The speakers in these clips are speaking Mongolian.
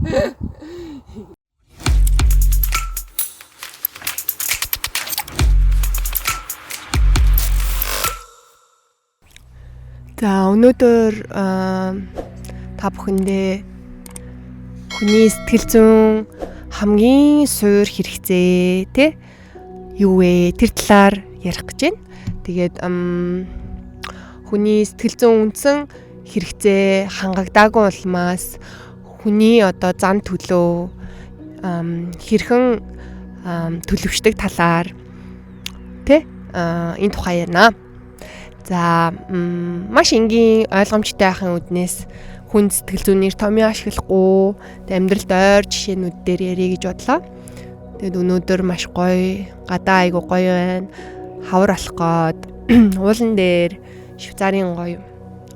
За өнөөдөр та бүхэндээ хүний сэтгэл зүйн хамгийн суур хэрэгцээ те юу вэ? Тэр талаар ярих гэж байна. Тэгээд хүний сэтгэл зүйн үндсэн хэрэгцээ хангагдаагүй улмаас хүний одоо зан төлөө хэрхэн төлөвшдөг талаар те энэ тухай ярина. За маш энгийн ойлгомжтой байхын үднээс хүн сэтгэл зүйнээр томьёо ашиглахгүй амьдралд ойр жишээнүүд дээр ярих гэж бодлоо. Тэгэд өнөөдөр маш гоё, гадаа айгу гоё байна. Хавар алах гээд уулан дээр Швейцарын гоё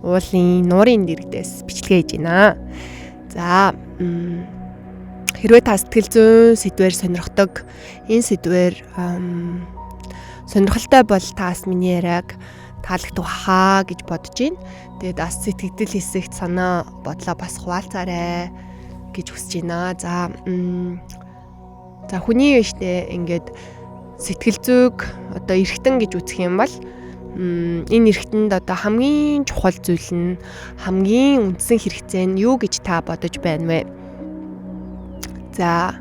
уулын нуурын дэрэгдээс бичлэгээ хийж байна. За хэрвээ та сэтгэл зүйн сэдвээр сонирхдог, энэ сэдвээр сонирхолтой бол таас миний яриаг таалагдах хаа гэж бодож байна. Тэгээд бас сэтгэл хэсэгт санаа бодлоо бас хуваалцаарай гэж хүсэж байна. За хүний биштэй ингээд сэтгэл зүйг одоо эргэтэн гэж үзэх юм бол энэ эргэтэнд одоо хамгийн чухал зүйл нь хамгийн үндсэн хэрэгцээ нь юу гэж та бодож байна вэ? За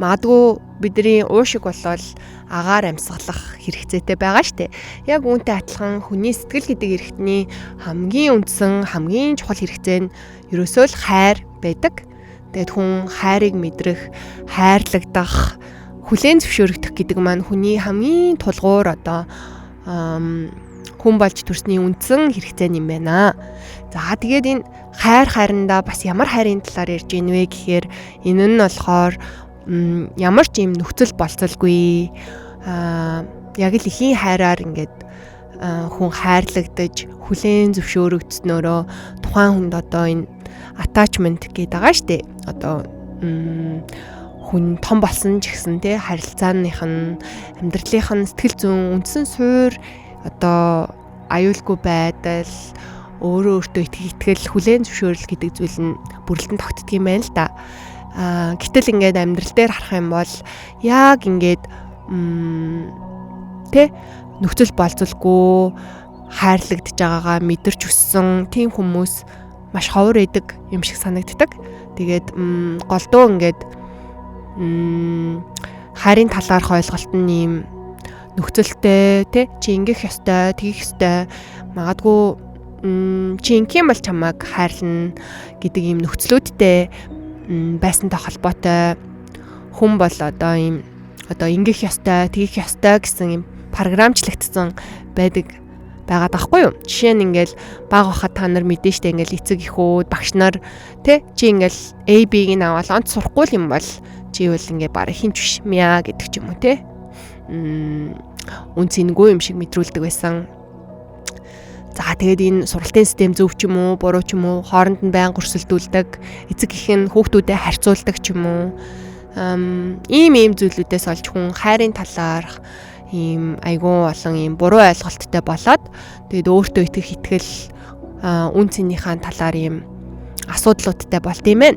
магадгүй бидний уушиг болвол агаар амьсгалах хэрэгцээтэй байгаа штэ. Яг үүнтэй адилхан хүний сэтгэл гэдэг эрхтний хамгийн үндсэн, хамгийн чухал хэрэгцээ нь ерөөсөө л хайр байдаг. Тэгээд хүн хайрыг мэдрэх, хайрлагдах, хүлээн зөвшөөрөгдөх гэдэг маань хүний хамгийн тулгуур одоо хүн болж төрсний үндсэн хэрэгцээ юм байна. За тэгээд энэ хайрандаа бас ямар хайрын талаар ярьж ийн вэ гэхээр энэ нь болохоор ямар ч юм нөхцөл болцолгүй яг л ихийн хайраар ингээд хүн хайрлагдаж хүлээн зөвшөөрөгдснөөрөө тухайн хүнд одоо энэ attachment гэдэг байгаа штэ. Одоо хүн том болсон ч гэсэн те харилцааных нь амьдралынх нь сэтгэл зүйн үндсэн суурь одоо аюулгүй байдал өөрөө өөртөө итгэл хүлээн зөвшөөрөл гэдэг зүйл нь бүрэлдэн тогтдөг юм байна л да. Гэтэл ингээд амьдрал дээр харах юм бол яг ингээд нөхцөл болцолгүй хайрлагдж байгаагаа мэдэрч өссөн тийм хүмүүс маш ховор байдаг юм шиг санагддаг. Тэгээд голдуу ингээд хайрын талаарх ойлголт нь юм нөхцөлтэй чи ингэх ёстой, тэгэх ёстой, магадгүй чи ингэх юм бол чамайг хайрлна гэдэг юм нөхцлүүдтэй байсантай холбоотой хүн бол одоо ингэх ёстой, тэгэх ёстой гэсэн юм програмчлагдсан байдаг байгаад байхгүй юу? Жишээ нь ингээл баг бахад та нар мэдэн штэ ингээл эцэг эхүүд, багш нар чи ингээл AB-г нь аваад онц сурахгүй юм бол чи бол ингээ бараг хинч биш мя гэдэг ч юм уу те. Үнцэнгүй юм шиг мэдрүүлдэг байсан. За тэгээд энэ сургалтын систем зөв ч юм уу, буруу ч юм уу, хооронд нь байнга өрсөлдүүлдэг, эцэг эх нь хүүхдүүдэд харьцуулдаг ч юм уу. Ийм зүйлүүдээс олж хүн хайрын талаарх ийм айгүй олон ийм буруу ойлголттой болоод тэгээд өөртөө итгэл үн цэнийхээ талаар ийм асуудлуудтай болд юм байна.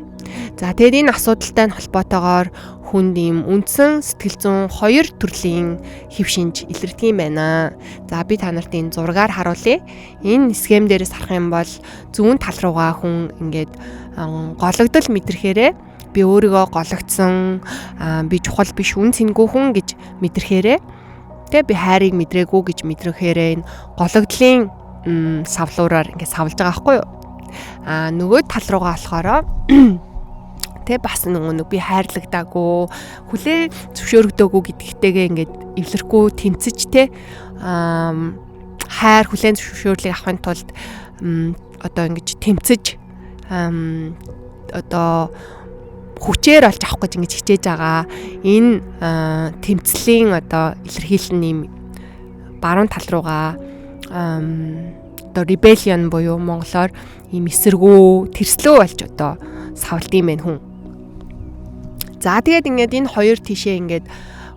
За тэгээд энэ асуудалтай холбоотойгоор хүнд ийм үндсэн сэтгэл зүйн хоёр төрлийн хэв шинж илэрдэг юм байна. За би та нарт энэ зургаар харуулъя. Энэ схем дээрээс харах юм бол зүүн тал руугаа хүн ингээд гологдол мэдрэхээрээ би өөрийгөө гологдсон, би чухал биш, үн цэнгүй хүн гэж мэдрэхээрээ би хайрыг мэдрээгүй гэж мэдрэхээрээ энэ гологдлын савлуураар ингээд савлж байгаа байхгүй юу? Нөгөө тал руугаа болохоор бас нэг би хайрлагдаагүй, хүлээ зөвшөөрөгдөөгүй гэдэгтэйгээ ингээд эвлэрэхгүй тэмцэж хайр хүлээн зөвшөөрлийг авахын тулд одоо ингэж тэмцэж одоо хүчээр олж авах гэж ингэж хичээж байгаа. Энэ тэмцлийн одоо илэрхийлэл нь юм баруун тал руугаа одоо rebellion буюу монголоор ийм эсэргүү, тэрслөө болж одоо савлд юм байна хүн. За тэгээд ингээд энэ хоёр тишээ ингээд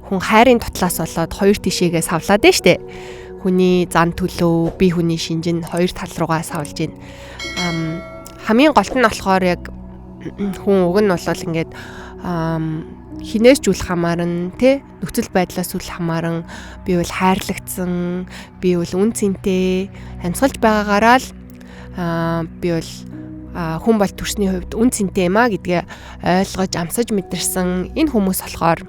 хүн хайрын тутлаас болоод хоёр тишээгээ савлаад байна штэ. Хүний зан төлөв, бие хүний шинж нь хоёр тал руугаа савлж байна. Хамгийн голт нь болохоор яг хүн уг нь бол ингээд хинээс ч үл хамааран те нөхцөл байдлаас үл хамааран би бол хайрлагдсан, би бол үн цэнтэй амьсгалж байгаагаараа л би бол хүн бол төрсний хувьд үн цэнтэй юм а гэдгээ ойлгож амсаж мэдэрсэн энэ хүмүүс болохоор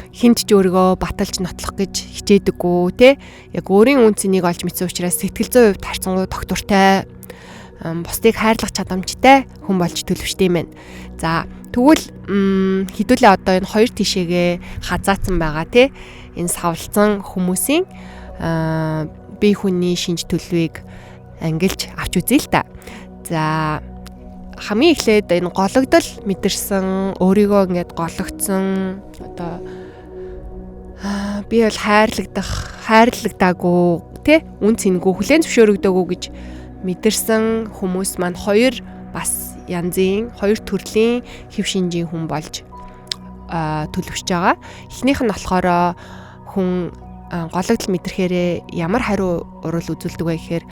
хинт ч өөрийгөө баталж нотлох гэж хичээдэггүй те яг өөрийн үн цэнийг олж мэдсэн учраас сэтгэл зүйн хувьд харьцангуй тогтвортой, бусдыг хайрлах чадамжтай хүн болж төлөвштэй юм байна. За тэгвэл хэдүүлээ одоо энэ хоёр тишээгээ хазаацсан байгаа те энэ савлцсан хүмүүсийн бие хүний шинж төлөвийг ангилж авч үзье л та. За хамгийн эхлээд энэ гологдол мэдэрсэн, өөрийгөө ингээд гологдсон одоо би бол хайрлагдаагүй те үн цэнгүй хүлээн зөвшөөрөгдөөгүй гэж мэдэрсэн хүмүүс маань хоёр бас янзын хоёр төрлийн хэв шинжийн хүн болж төлөвшөж байгаа. Эхнийх нь болохоор хүн гологдол мэдрэхээрээ ямар хариу урал үзүүлдэг вэ гэхээр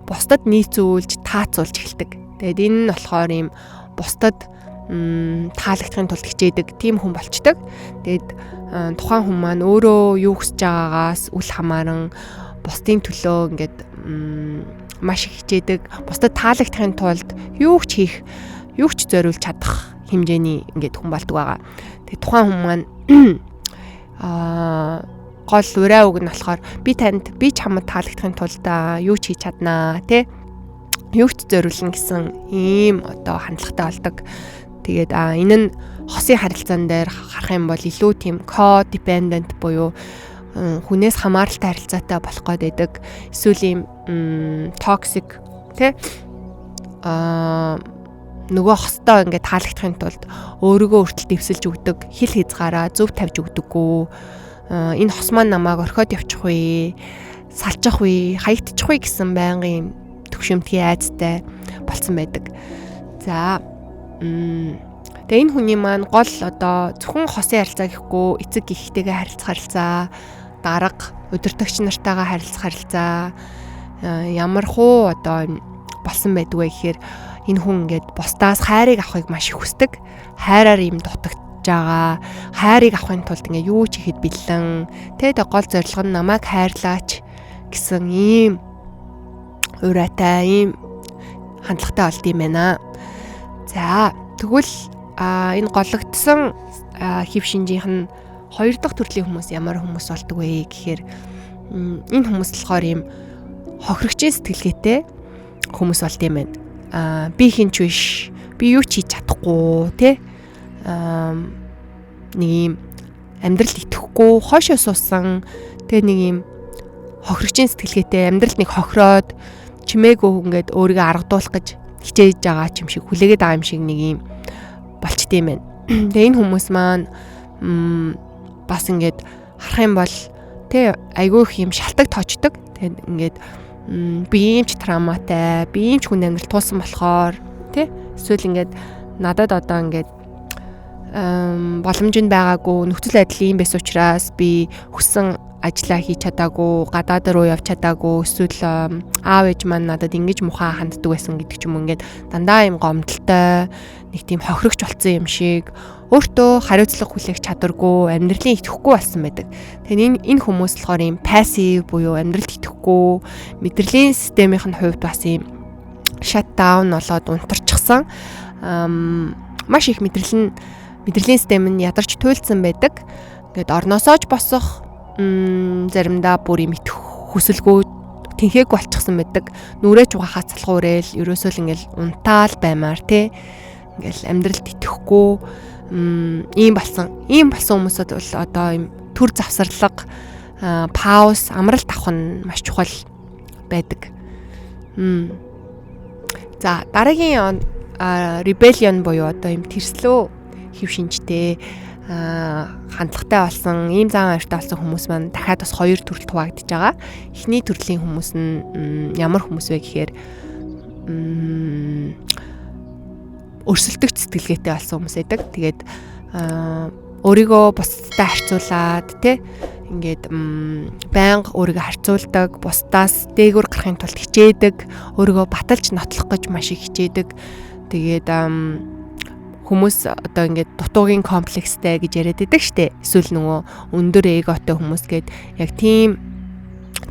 бусдад нийцүүлж таацуулж эхэлдэг. Тэгээд энэ нь болохоор ийм бусдад таалагдахын тулд хичээдэг тийм хүн болчдөг. Тэгээд тухайн хүн маань өөрөө юу хүсэж байгаагаас үл хамааран бусдын төлөө ингээд маш их хичээдэг. Бусдад таалагдахын тулд юу ч зориулж чадах хэмжээний ингээд хүн болдог байгаа. Тэгээд тухайн хүн маань гол ураа үг нь болохоор би чамд таалагдахын тулд юу ч хийж чаднаа те юу ч зориулна гэсэн ийм одоо хандлагатай болдог. Тэгээд энэ нь хосын харилцаан дээр харах юм бол илүү тийм codependent буюу хүнээс хамааралтай харилцаатай болох гээд байдаг. Эсвэл ийм toxic те нөгөө хостой ингээд таалагдахын тулд өөрийгөө өртөл дэвсэлж өгдөг, хил хязгаараа зөв тавьж өгдөггүй. Энэ хос маань намайг орхиод явчих вэ, салчих вэ, хаягдчих вэ гэсэн байнгын төвшөмтгий айцтай болсон байдаг. За тэгээ энэ хүний маань гол одоо зөвхөн хосын харилцаа гэхгүй эцэг эхтэйгээ харилцах харилцаа, дарга, удирдагч нартайгаа харилцах харилцаа ямар хуу одоо болсон байдгүй гэхээр энэ хүн ингээд бусдаас хайрыг авахыг маш их хүсдэг. Хайраар юм дутагдж байгаа. Хайрыг авахын тулд ингээд юу ч ихэд бэлэн. Тэгээд гол зорилго нь намайг хайрлаач гэсэн ийм ураатай ийм хандлагатай болд юм байна. За тэгвэл энэ гологдсон хэв шинжийнх нь хоёр дахь төрлийн хүмүүс ямар хүмүүс болдог вэ гэхээр энэ хүмүүс болохоор ийм хохирогчийн сэтгэлгээтэй хүмүүс болд юм байна. Би хинч биш, би юу ч хийж чадахгүй те нэг юм амьдралд итгэхгүй хойшоо суусан тэгээ нэг юм хохирогчийн сэтгэлгээтэй амьдралд нэг хохироод чимээгүй ингээд өөрийгөө аргадуулах гэж хичээж байгаа юм шиг хүлээгээд байгаа юм шиг нэг юм болчт юм байна. Тэгээ энэ хүмүүс маань бас ингээд харах юм бол тэ айгүй их юм шалтак тоочдөг. Тэгээд ингээд би юм ч травматай, би юм ч хүн амьдрал туулсан болохоор тий эсвэл ингээд надад одоо ингээд боломж нь байгаагүй нөхцөл байдал ийм байсан учраас би хүссэн ажлаа хийж чадаагүй, гадаад руу явж чадаагүй, эсвэл аав ээж маань надад ингэж мухаа ханддаг байсан гэдэг ч юм ингээд дандаа юм гомдолтой нэг тийм хохирогч болсон юм шиг өөртөө хариуцлага хүлээх чадваргүй, амьдралын итгэхгүй болсон байдаг. Тэгэхээр энэ хүмүүс болохоор юм пассив буюу амьдралд итгэхгүй, мэдрэлийн системийнх нь хувьд бас юм shutdown болоод унтарчихсан. Маш их мэдрэлийн систем нь ядарч туйлдсан байдаг. Ингээд орноосоо ч босох заримдаа бүр юм итгэх хүсэлгүй тэнхээгүй болчихсон байдаг. Нүрээ ч угаахаа цалгуурэл ерөөсөө л ингээл унтаал баймаар те ингээл амьдралд итгэхгүй ийм болсон хүмүүсд бол одоо юм төр завсарлага, пауз, амралт авах нь маш чухал байдаг. За дараагийн rebellion буюу одоо юм тэрслөө хэв шинжтэй хандлагатай болсон ийм зан авиртай болсон хүмүүс маань дахиад бас хоёр төрөлд хуваагдж байгаа. Эхний төрлийн хүмүүс нь ямар хүмүүс вэ гэхээр өрсөлдөгч сэтгэлгээтэй болсон хүмүүс байдаг. Тэгээд өөрийгөө бусдтай харьцуулаад тэ ингээд байнга өөрийгөө харьцуулдаг, бусдаас дээгүүр гарахын тулд хичээдэг, өөрийгөө баталж нотлох гэж маш их хичээдэг. Тэгээд хүмүүс одоо ингээд дутуугийн комплекстэй гэж яриад байдаг штэ. Эсвэл нөгөө өндөр эготой хүмүүс гээд яг тийм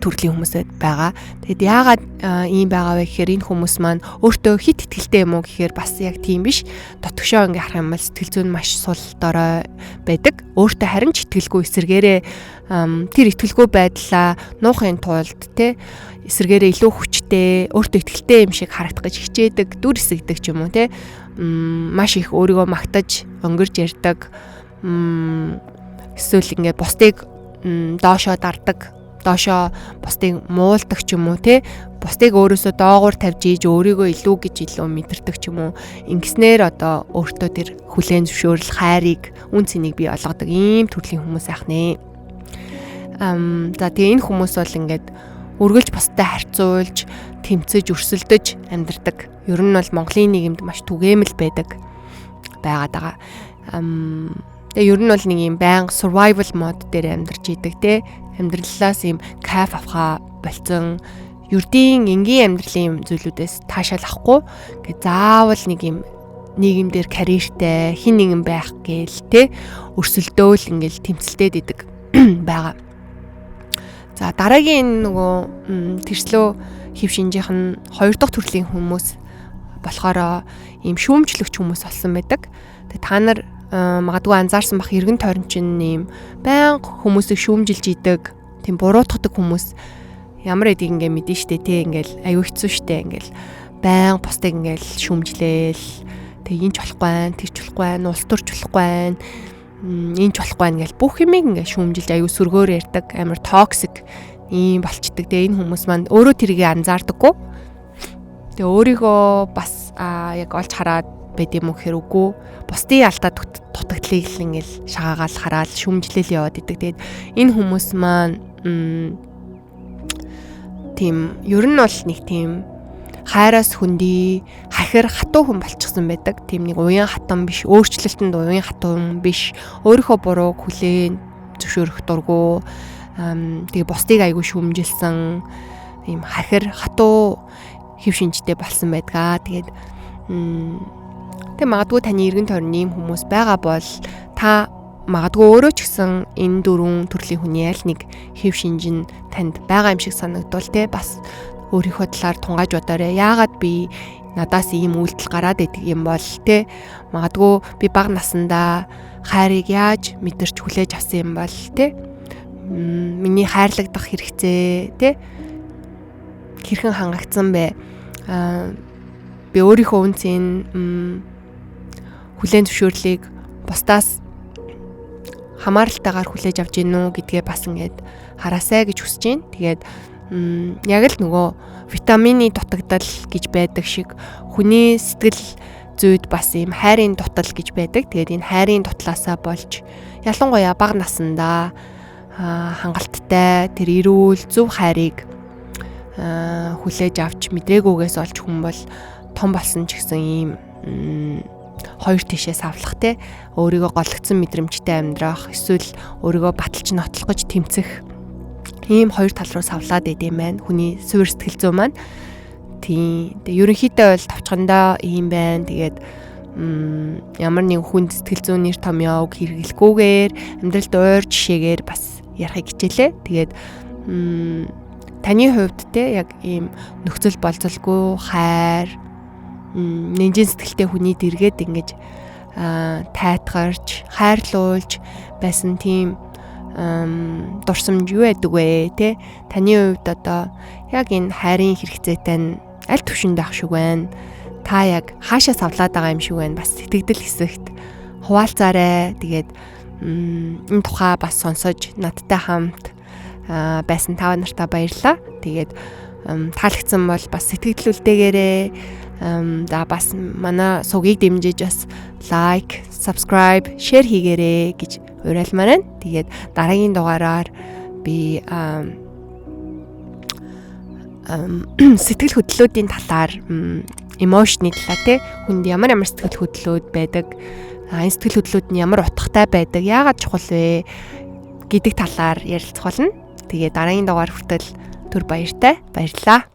төрлийн хүмүүсэд байгаа. Тэгэд яагаад ийм байгаа вэ гэхээр энэ хүмүүс маань өөртөө хит итгэлтэй юм уу гэхээр бас яг тийм биш. Дотгошоо ингээ харах юм бол сэтгэл зүйн маш сул дорой байдаг. Өөртөө харин ч итгэлгүй эсэргээрээ тэр итгэлгүй байдлаа нуухын тулд те эсэргээрээ илүү хүчтэй, өөртөө итгэлтэй юм шиг харагдах гэж хичээдэг, дүр эсэгдэг ч юм уу те маш их өөрийгөө магтаж өнгөрж ярьдаг. Эсвэл ингээ бусдыг доошоо дардаг, доошоо бусдыг муулдаг ч юм уу те бусдыг өөрөөсөө доогуур тавьж ийж өөрийгөө илүү гэж илүү мэдэрдэг ч юм уу ингэснээр одоо өөртөө тэр хүлээн зөвшөөрөл хайрыг үн цэнийг бий олгодог ийм төрлийн хүмүүс ах нэ. За тэгээ энэ хүмүүс бол ингээд үргэлж бусдад харьцуулж тэмцэж өрсөлдөж амьдардаг. Ер нь бол Монголын нийгэмд маш түгээмэл байдаг байгаад байгаа. Тэгээ ер нь бол нэг юм байнга survival mode дээр амьдарч идэг те амьдралаас юм кайф авахаа болцсон ердийн энгийн амьдралын зүйлүүдээс таашаал авахгүй гэ заавал нэг юм нийгэмдэр карьертэй хин нэгэн байх гээл те өрсөлдөөл ингээл тэмцэлтэд идэг байгаа. За дараагийн нөгөө тэрслөө хэв шинжийнх нь 2 дахь төрлийн хүмүүс болохоор ийм шүүмжлэгч хүмүүс болсон байдаг. Тэгээ та нар магадгүй анзаарсан бах эргэн тойрон чинь ийм байнга хүмүүсийг шүүмжилж идэг, тийм буруутгадаг хүмүүс ямар эдийг ингээ мэдэн штэ тий ингээл аюу хэцүү штэ ингээл байнга бусдыг ингээл шүүмжлээл тэг энэ ч болохгүй байх, тэр ч болохгүй байх, улс төрч болохгүй байх, энэ ч болохгүй байх ингээл бүх юмыг ингээ шүүмжилж аюу сүргөөр ярьдаг, амар токсик ийм болчдөг. Тэгээ энэ хүмүүс маань өөрөө тэрийг анзаардаггүй. Тэгээ өөрийгөө бас яг олж хараад байд юм уу гэхээр үгүй. Бусдын алдаа дутагдлыг л ингээл шагаагаал хараад шүмжлэл яваад идэг. Тэгээд энэ хүмүүс маань тийм ер нь бол нэг тийм хайраас хүндий хахир хатуу хүн болчихсон байдаг. Тийм нэг уян хатан биш, өөрчлөлтөнд уян хатан биш, өөрийнхөө бурууг хүлээн зөвшөөрөх дурггүй. Тэгээ бусдыг айгүй шүмжилсэн ийм хахир хатуу хэв шинжтэй болсон байдгаа. Тэгээд магадгүй таны эргэн тойрны юм хүмүүс байгаа бол та магадгүй өөрөө ч гэсэн энэ 4 төрлийн хүний аль нэг хэв шинж нь танд байгаа юм шиг санагдвал те бас өөрийнхөө талаар тунгааж бодоорой. Яагаад би надаас ийм үйлдэл гараад идэг юм бол те магадгүй би бага насандаа хайрыг яаж мэдэрч хүлээж авсан юм бол те миний хайрлагдах хэрэгцээ те хэрхэн хангагдсан бэ? Би өөрийнхөө үнцийн хүлээн зөвшөөрлийг бусдаас хамааралтайгаар хүлээж авч гинүү гэдгээ бас ингээд хараасай гэж хүсэж байна. Тэгээд яг л нөгөө витамины дутагдал гэж байдаг шиг хүний сэтгэл зүйд бас ийм хайрын дутал гэж байдаг. Тэгээд энэ хайрын дутлаасаа болж ялангуяа бага насандаа хангалттай тэр эрүүл зөв хайрыг хүлээж авч мэдээгүйгээс олж хүн бол том болсон ч гэсэн ийм хоёр тишээс авлах те өөрийгөө голөгцсон мэдрэмжтэй амьдрах эсвэл өөрийгөө баталж нотлохож тэмцэх ийм хоёр тал руу савлаад идэм байна хүний суурь сэтгэл зүй маань. Тийм ерөнхийдөө бол товчхондоо ийм байна. Тэгээд ямар нэг хүнд сэтгэл зүйн нэр томьёог хэрэглэхгүйгээр амьдралд ойр жишээгээр бас ярихыг хичээлээ. Тэгээд таны хувьд те яг ийм нөхцөл болцолгүй хайр нэнжин сэтгэлтэй хүний дэргээд ингэж тайтгарч хайрлуулж байсан тийм дурсамж юу байдаг вэ те таны хувьд одоо яг энэ хайрын хэрэгцээтэй нь аль төвшөнд авах шиг байна? Та яг хаашаа савлаад байгаа юм шиг байна? Бас сэтгэгдэл хэсэгт хуваалцаарай. Тэгээд энэ тухай бас сонсож надтай хамт байсан та нартай баярлалаа. Тэгээд таалагдсан бол бас сэтгэлдүүлдээгээрээ да бас манай сувгийг дэмжиж бас лайк, subscribe, share хийгээрэй гэж уриалмаар байна. Тэгээд дараагийн дугаараар би сэтгэл хөдлөлүүдийн талаар emotion-ийн талаар те хүнд ямар сэтгэл хөдлөлүүд байдаг, энэ сэтгэл хөдлөлүүд нь ямар утгатай байдаг, яагаад чухал вэ гэдэг талаар ярилцах болно. Тэгээд дараагийн дугаар хүртэл түр баярлалаа.